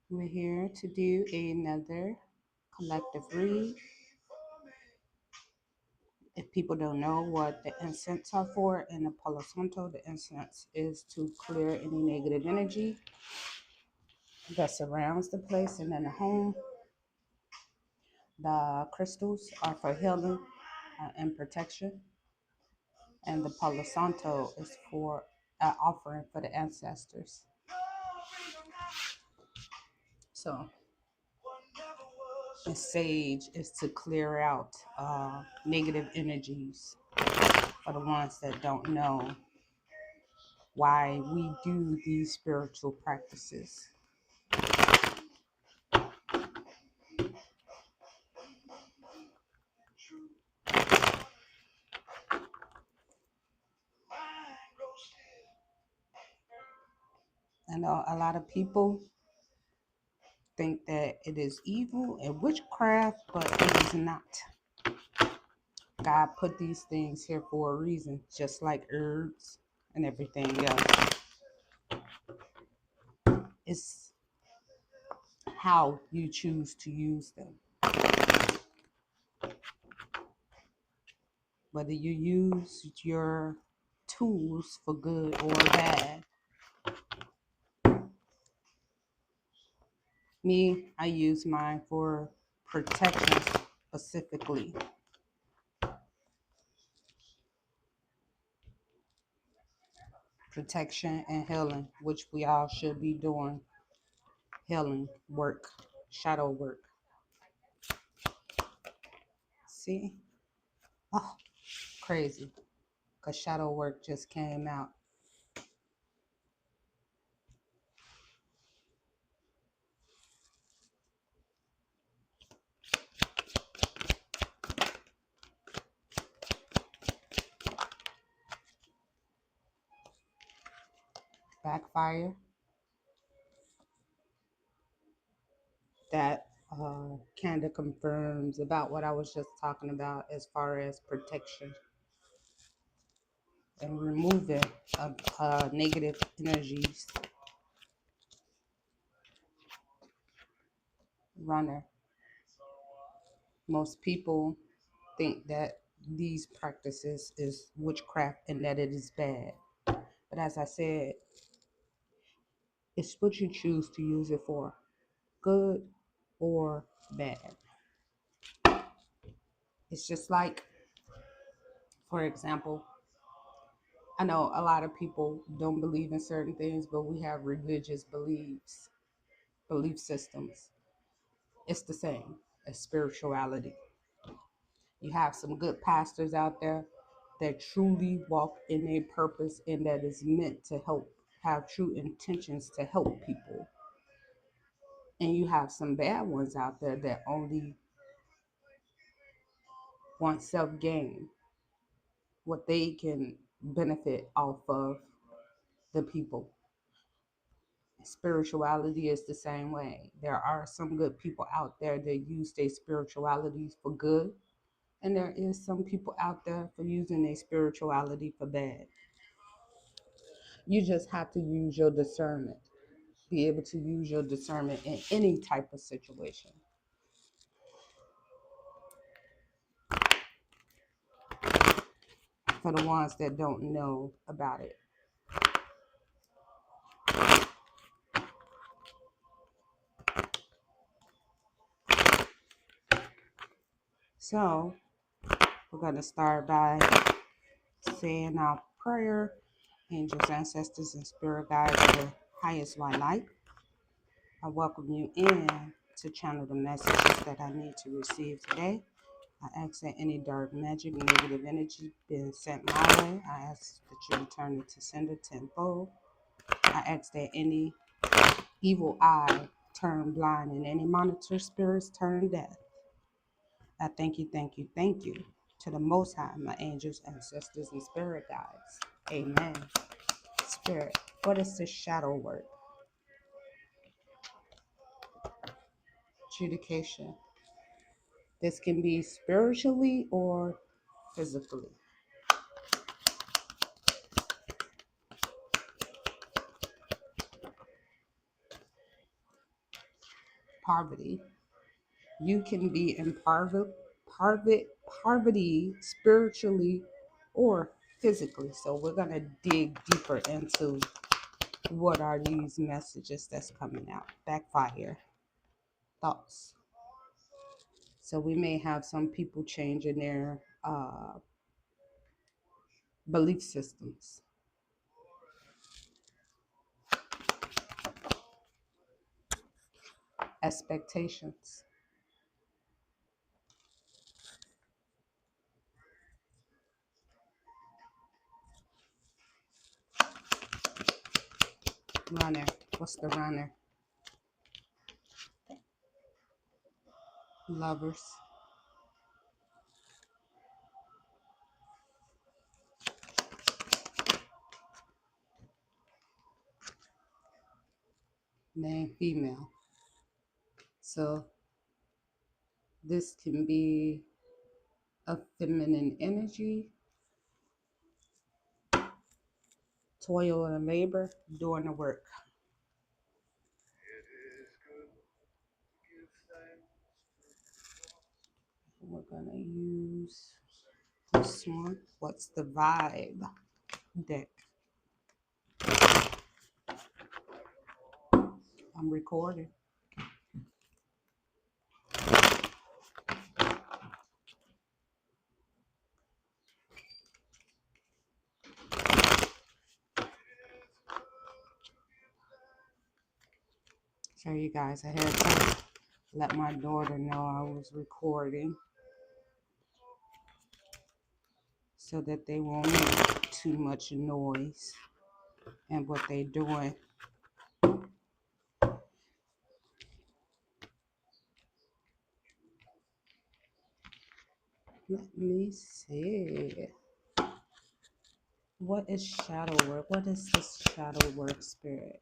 We're here to do another collective read. If people don't know what the incense are for in the Palo Santo, the incense is to clear any negative energy that surrounds the place and in the home. The crystals are for healing and protection, and the Palo Santo is for an offering for the ancestors. So, the sage is to clear out negative energies for the ones that don't know why we do these spiritual practices. I know a lot of people think that it is evil and witchcraft, but it is not. God put these things here for a reason, just like herbs and everything else. It's how you choose to use them. Whether you use your tools for good or bad. Me, I use mine for protection specifically. Protection and healing, which we all should be doing. Healing work, shadow work. See? Oh, crazy. Because shadow work just came out. Backfire. That kind of confirms about what I was just talking about as far as protection and removing of negative energies. Runner. Most people think that these practices is witchcraft and that it is bad. But as I said, it's what you choose to use it for, good or bad. It's just like, for example, I know a lot of people don't believe in certain things, but we have religious beliefs, belief systems. It's the same as spirituality. You have some good pastors out there that truly walk in a purpose and that is meant to help, have true intentions to help people. And you have some bad ones out there that only want self gain, what they can benefit off of the people. Spirituality is the same way. There are some good people out there that use their spiritualities for good, and there is some people out there for using their spirituality for bad. You just have to use your discernment, be able to use your discernment in any type of situation. For the ones that don't know about it. So, we're going to start by saying our prayer. Angels, ancestors, and spirit guides of the highest white light, I welcome you in to channel the messages that I need to receive today. I ask that any dark magic, negative energy being sent my way, I ask that you return it to sender tenfold. I ask that any evil eye turn blind and any monitor spirits turn deaf. I thank you to the Most High, my angels, ancestors, and spirit guides. Amen. Spirit, what is this shadow work? Adjudication. This can be spiritually or physically. poverty. You can be in poverty spiritually or physically. So we're going to dig deeper into what are these messages that's coming out. Backfire thoughts. So we may have some people changing their belief systems. Expectations. Runner. What's the runner? Lovers. Man, female. So this can be a feminine energy, toil and labor, doing the work. We're going to use this one. What's the vibe deck? I'm recording. So you guys, I had to let my daughter know I was recording so that they won't make too much noise and what they're doing. Let me see. What is shadow work? What is this shadow work spirit?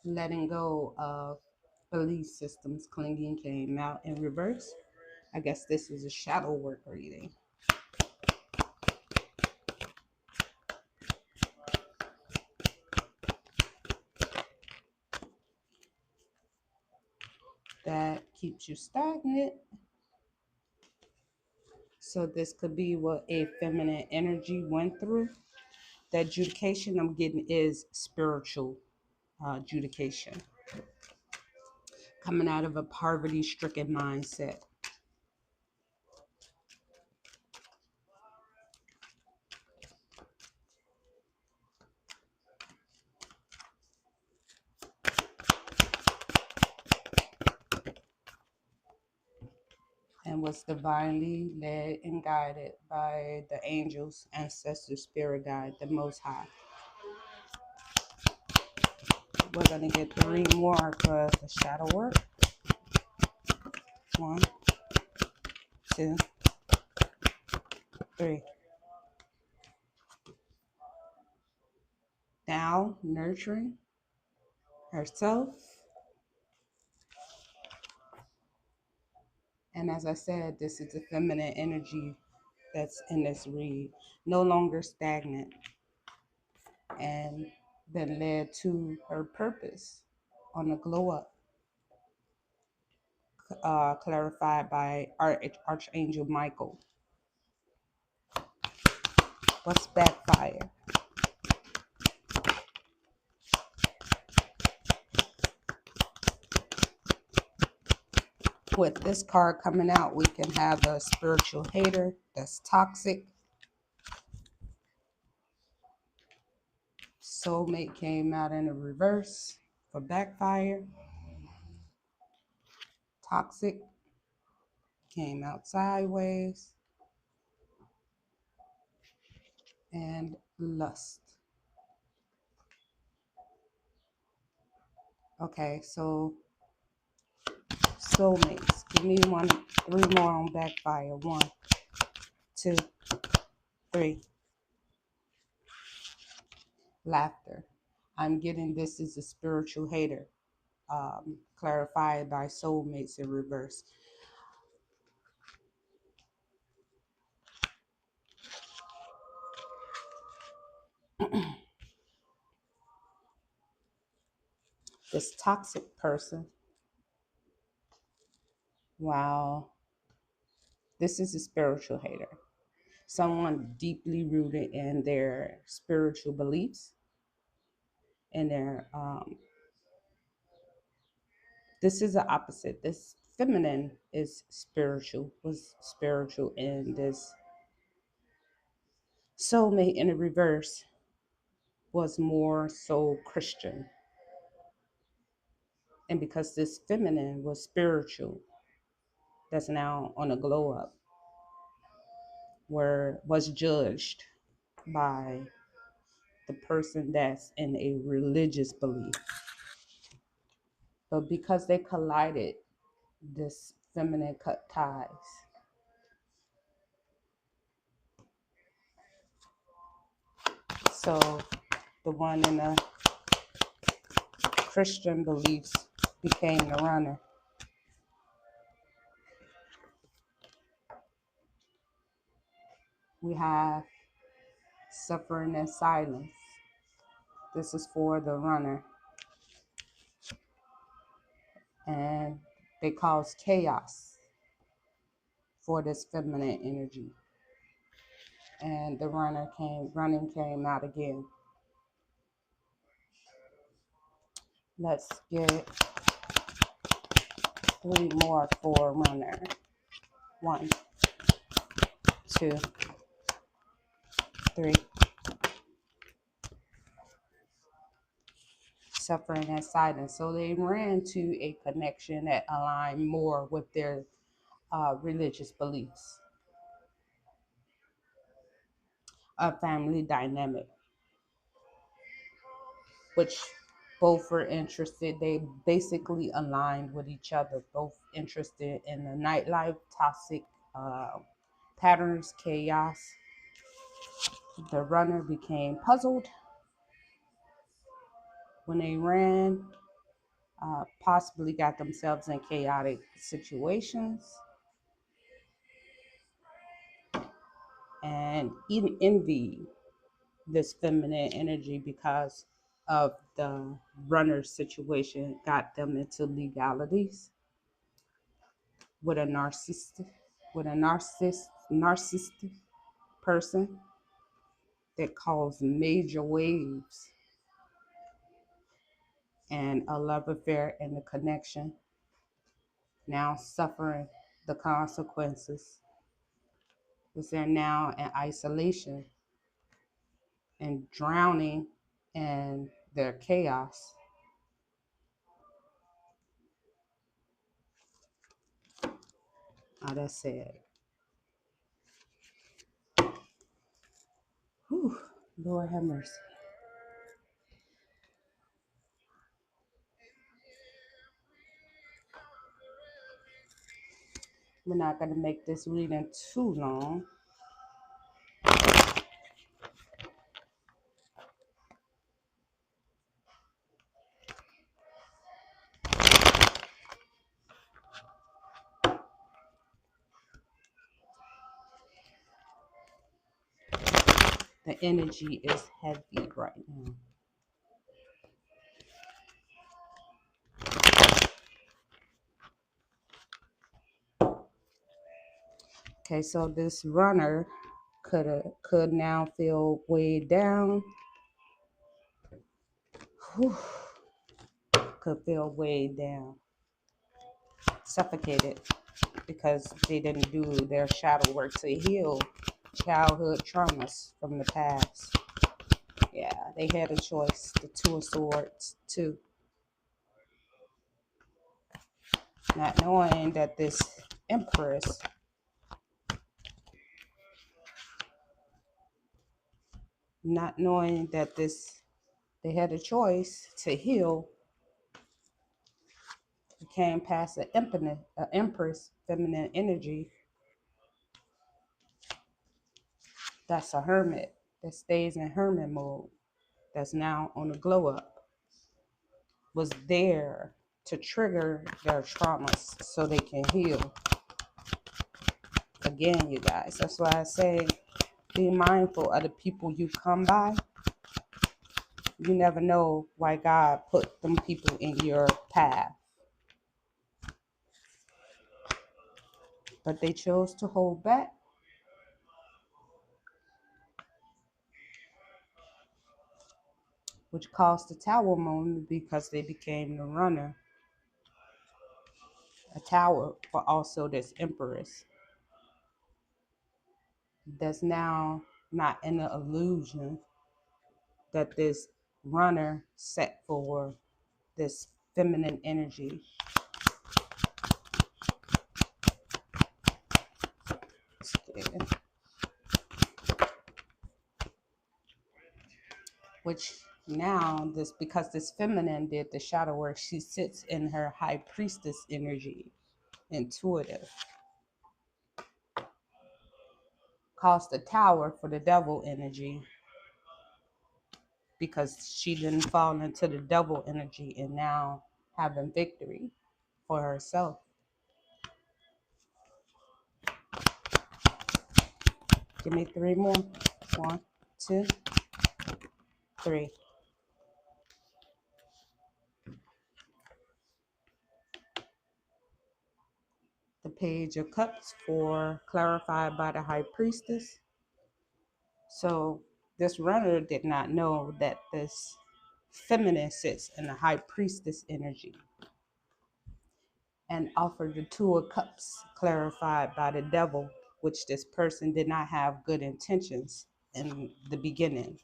Letting go of belief systems, clinging came out in reverse. I guess this is a shadow work reading. That keeps you stagnant. So this could be what a feminine energy went through. The adjudication I'm getting is spiritual adjudication. Coming out of a poverty-stricken mindset. And was divinely led and guided by the angels, ancestors, spirit guide, the Most High. We're going to get 3 more for the shadow work. 1, 2, 3. Now, nurturing herself. And as I said, this is the feminine energy that's in this read. No longer stagnant and been led to her purpose on the glow up. Clarified by Archangel Michael. What's backfire? With this card coming out, we can have a spiritual hater that's toxic. Soulmate came out in a reverse for backfire. Toxic came out sideways. And lust. Okay, so soulmates. Give me 3 more on backfire. 1, 2, 3. Laughter. I'm getting this is a spiritual hater. Clarified by soulmates in reverse. This toxic person, wow, this is a spiritual hater. Someone deeply rooted in their spiritual beliefs and their this is the opposite. This feminine is spiritual, was spiritual, and this soulmate in the reverse was more so Christian. And because this feminine was spiritual, that's now on a glow up, where was judged by the person that's in a religious belief. But because they collided, this feminine cut ties. So the one in the Christian beliefs became the runner. We have suffering and silence. This is for the runner. And they cause chaos for this feminine energy. And the running came out again. Let's get 3 more for runner. 1, 2, 3. Suffering and silence. So they ran to a connection that aligned more with their religious beliefs. A family dynamic, which both were interested. They basically aligned with each other, both interested in the nightlife, toxic patterns, chaos. The runner became puzzled when they ran, possibly got themselves in chaotic situations, and even envied this feminine energy because of the runner's situation, got them into legalities with a narcissistic person that caused major waves and a love affair and the connection, now suffering the consequences because they're now in isolation and drowning in their chaos. Oh, that's sad. Whew, Lord have mercy. We're not going to make this reading too long. The energy is heavy right now. Okay, so this runner could now feel weighed down. Whew, could feel weighed down, suffocated because they didn't do their shadow work to heal childhood traumas from the past. Yeah, they had a choice. The 2 of Swords, too. Not knowing that this Empress they had a choice to heal. It came past the Empress, feminine energy. That's a hermit that stays in hermit mode. That's now on the glow up. Was there to trigger their traumas so they can heal. Again, you guys, that's why I say be mindful of the people you come by You never know why God put them people in your path. But they chose to hold back, which caused the tower moment because they became the runner, a tower, but also this empress that's now not in the illusion that this runner set for this feminine energy. Which now this, because this feminine did the shadow work, she sits in her high priestess energy, intuitive. Caused the tower for the devil energy because she didn't fall into the devil energy and now having victory for herself. Give me three more. 1, 2, 3. The Page of Cups for clarified by the High Priestess. So this runner did not know that this feminine sits in the High Priestess energy, and offered the Two of Cups clarified by the devil, which this person did not have good intentions in the beginning.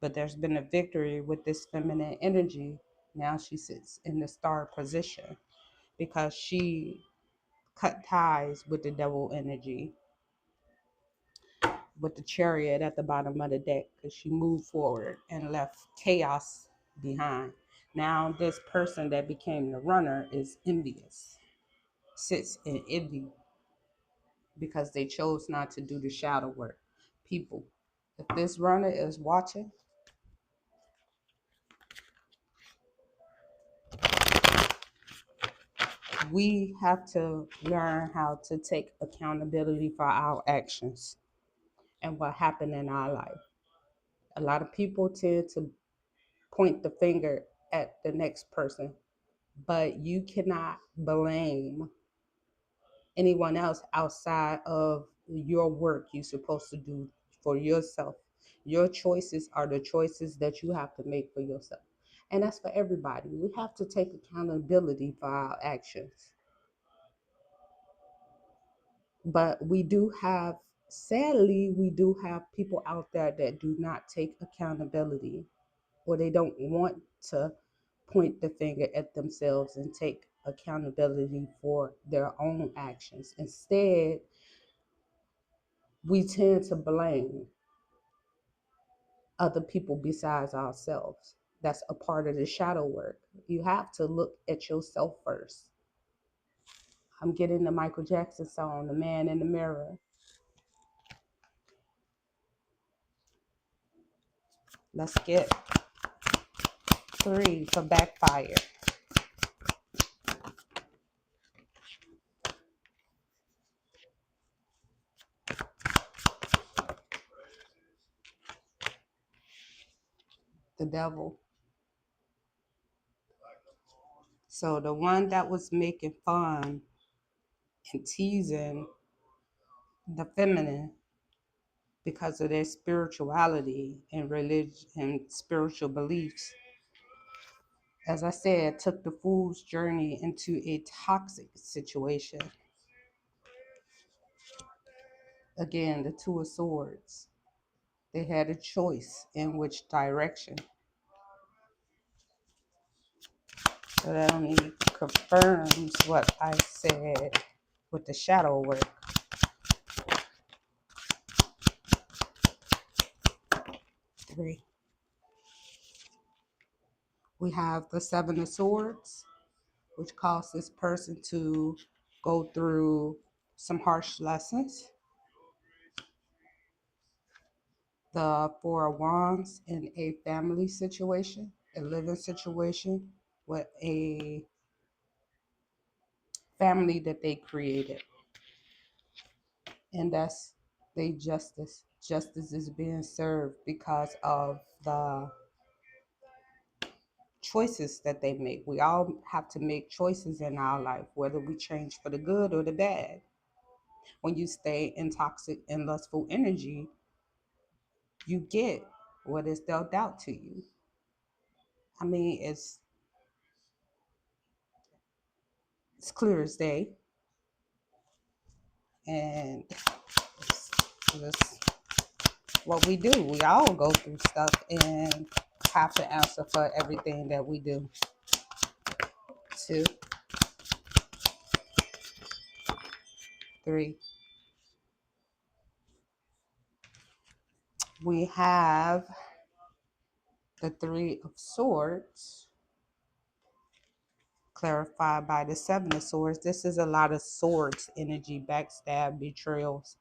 But there's been a victory with this feminine energy. Now she sits in the star position because she cut ties with the devil energy, with the Chariot at the bottom of the deck, because she moved forward and left chaos behind. Now this person that became the runner is envious, sits in envy because they chose not to do the shadow work. People, if this runner is watching, we have to learn how to take accountability for our actions and what happened in our life. A lot of people tend to point the finger at the next person, but you cannot blame anyone else outside of your work you're supposed to do for yourself. Your choices are the choices that you have to make for yourself. And that's for everybody. We have to take accountability for our actions. But sadly, we do have people out there that do not take accountability, or they don't want to point the finger at themselves and take accountability for their own actions. Instead, we tend to blame other people besides ourselves. That's a part of the shadow work. You have to look at yourself first. I'm getting the Michael Jackson song, The Man in the Mirror. Let's get 3 for backfire. The devil. So the one that was making fun and teasing the feminine because of their spirituality and religion and spiritual beliefs, as I said, took the fool's journey into a toxic situation. Again, the Two of Swords. They had a choice in which direction. So that only confirms what I said with the shadow work. 3. We have the Seven of Swords, which caused this person to go through some harsh lessons. The Four of Wands in a family situation, a living situation with a family that they created. And that's they justice is being served because of the choices that they make. We all have to make choices in our life, whether we change for the good or the bad. When you stay in toxic and lustful energy, you get what is dealt out to you. I mean, it's clear as day, and it's what we do. We all go through stuff and have to answer for everything that we do. 2, 3. We have the 3 of Swords, clarified by the 7 of Swords. This is a lot of swords energy, backstab, betrayals.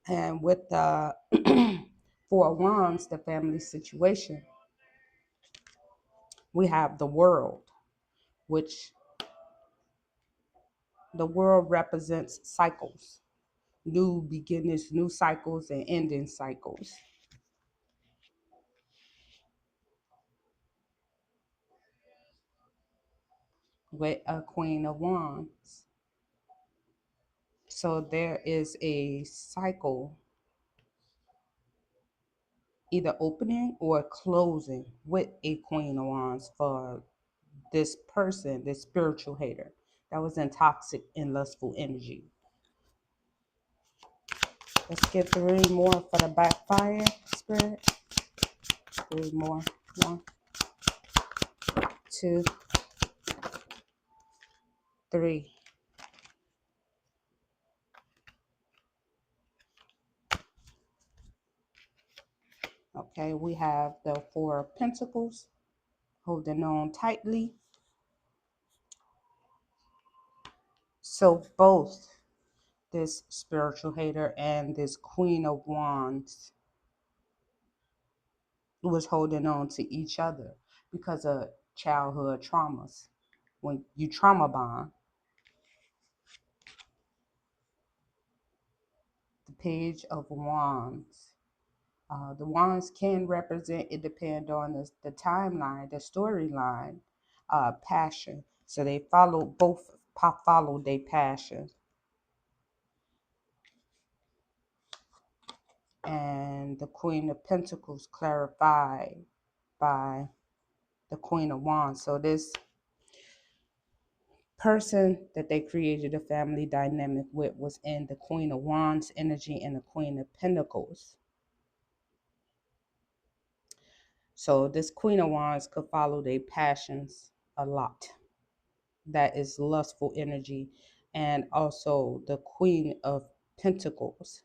And with the 4 of Wands, the family situation, we have the World, which the world represents cycles, new beginnings, new cycles, and ending cycles. With a Queen of Wands. So there is a cycle, either opening or closing with a Queen of Wands for this person, this spiritual hater that was in toxic and lustful energy. Let's get 3 more for the backfire, Spirit. 3 more. 1, 2, 3. Okay, we have the 4 of Pentacles, holding on tightly. So both this spiritual hater and this Queen of Wands was holding on to each other because of childhood traumas. When you trauma bond, the Page of Wands. The wands can represent, it depends on the timeline, the storyline, passion. So they both follow their passion. And the Queen of Pentacles clarified by the Queen of Wands. So this person that they created a family dynamic with was in the Queen of Wands energy and the Queen of Pentacles. So this Queen of Wands could follow their passions a lot. That is lustful energy. And also the Queen of Pentacles,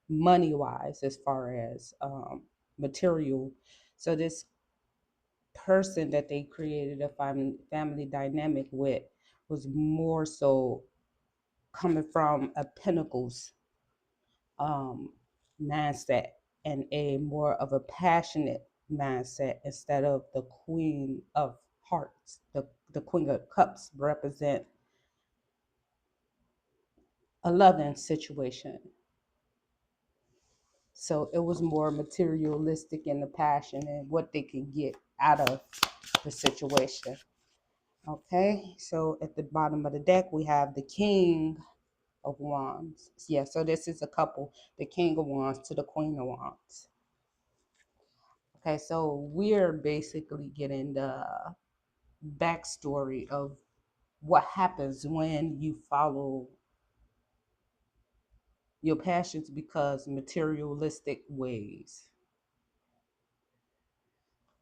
money wise, as far as material. So this person that they created a family dynamic with was more so coming from a Pentacles mindset and a more of a passionate mindset instead of the Queen of Hearts. The Queen of Cups represent a loving situation. So it was more materialistic in the passion and what they can get out of the situation. Okay, so at the bottom of the deck, we have the King of Wands. Yeah, so this is a couple, the King of Wands to the Queen of Wands. Okay, so we're basically getting the backstory of what happens when you follow your passions because materialistic ways.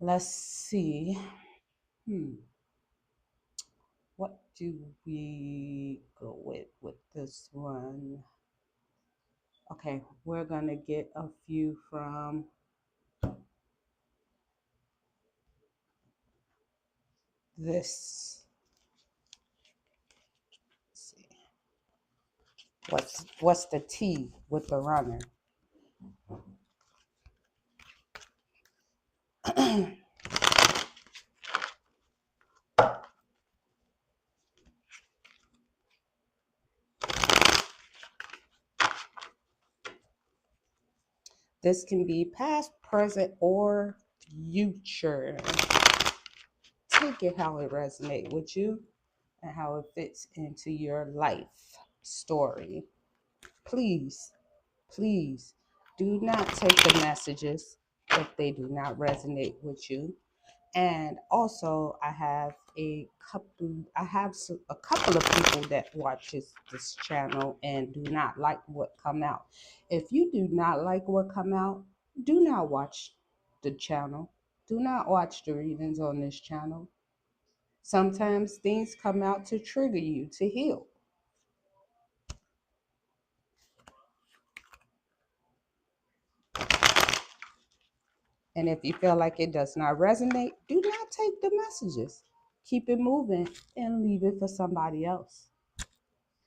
Let's see. What do we go with this one? Okay, we're gonna get a few from this. Let's see. What's the T with the runner? This can be past, present, or future. Take it how it resonates with you and how it fits into your life story. Please, please do not take the messages if they do not resonate with you. And also, I have a couple of people that watches this channel and do not like what come out. If you do not like what come out, do not watch the channel. Do not watch the readings on this channel. Sometimes things come out to trigger you to heal. And if you feel like it does not resonate, do not take the messages. Keep it moving and leave it for somebody else.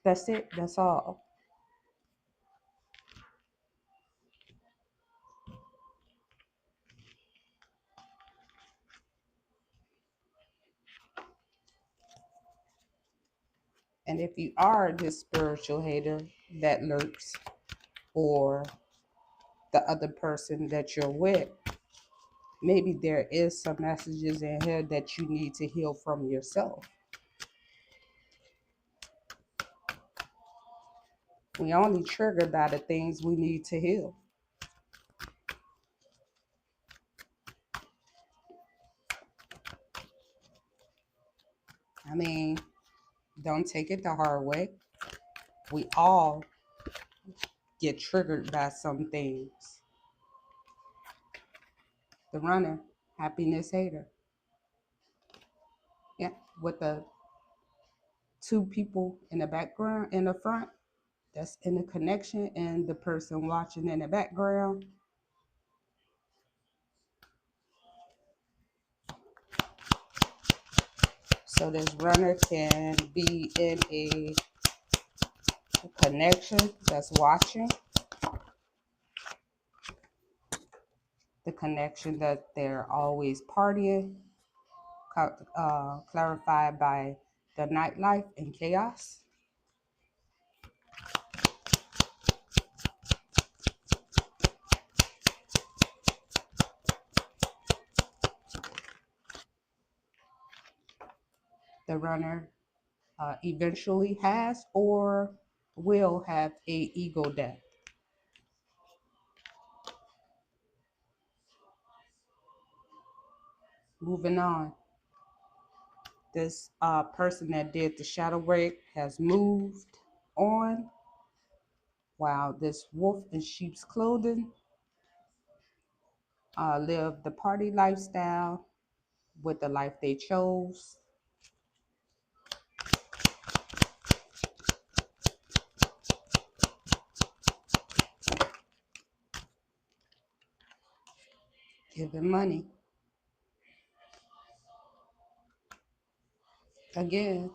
That's it. That's all. And if you are this spiritual hater that lurks, or the other person that you're with, maybe there is some messages in here that you need to heal from yourself. We only triggered by the things we need to heal. I mean, don't take it the hard way. We all get triggered by some things. The runner, happiness hater. Yeah, with the two people in the background, in the front, that's in the connection, and the person watching in the background. So this runner can be in a connection that's watching, the connection that they're always partying, clarified by the nightlife and chaos. The runner eventually has or will have a ego death. Moving on. This person that did the shadow work has moved on, while this wolf in sheep's clothing lived the party lifestyle with the life they chose. Giving money. Again,